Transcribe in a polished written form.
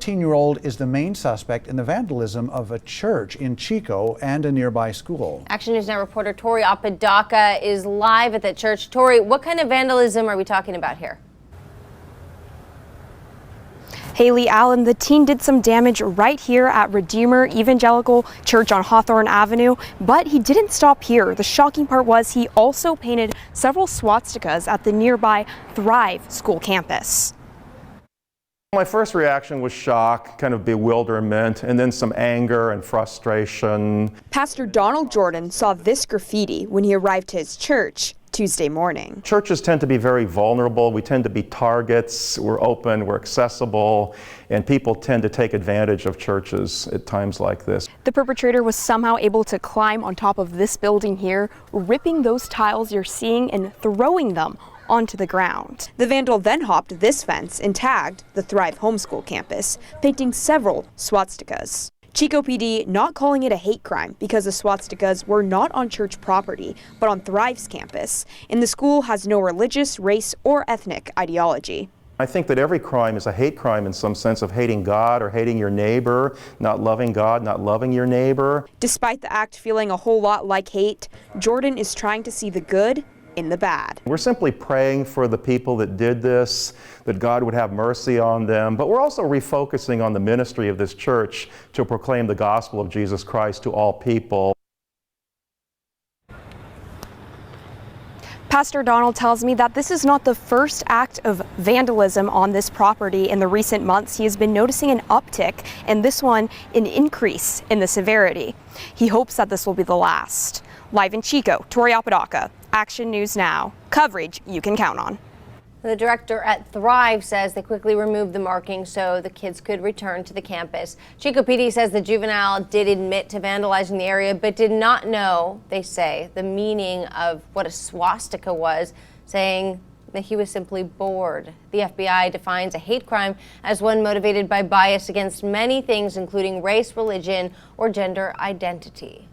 15-year-old is the main suspect in the vandalism of a church in Chico and a nearby school. Action News Now reporter Tori Apodaca is live at that church. Tori, what kind of vandalism are we talking about here? Haley Allen, the teen did some damage right here at Redeemer Evangelical Church on Hawthorne Avenue, but he didn't stop here. The shocking part was he also painted several swastikas at the nearby Thrive school campus. My first reaction was shock, kind of bewilderment, and then some anger and frustration. Pastor Donald Jordan saw this graffiti when he arrived to his church Tuesday morning. Churches tend to be very vulnerable. We tend to be targets. We're open, we're accessible, and people tend to take advantage of churches at times like this. The perpetrator was somehow able to climb on top of this building here, ripping those tiles you're seeing and throwing them onto the ground. The vandal then hopped this fence and tagged the Thrive Homeschool campus, painting several swastikas. Chico PD not calling it a hate crime because the swastikas were not on church property, but on Thrive's campus, and the school has no religious, race, or ethnic ideology. I think that every crime is a hate crime in some sense of hating God or hating your neighbor, not loving God, not loving your neighbor. Despite the act feeling a whole lot like hate, Jordan is trying to see the good in the bad. We're simply praying for the people that did this, that God would have mercy on them, but we're also refocusing on the ministry of this church to proclaim the gospel of Jesus Christ to all people. Pastor Donald tells me that this is not the first act of vandalism on this property in the recent months. He has been noticing an uptick, and this one an increase in the severity. He hopes that this will be the last. Live in Chico, Tori Apodaca, Action News Now. Coverage you can count on. The director at Thrive says they quickly removed the marking so the kids could return to the campus. Chico PD says the juvenile did admit to vandalizing the area, but did not know, they say, the meaning of what a swastika was, saying that he was simply bored. The FBI defines a hate crime as one motivated by bias against many things, including race, religion, or gender identity.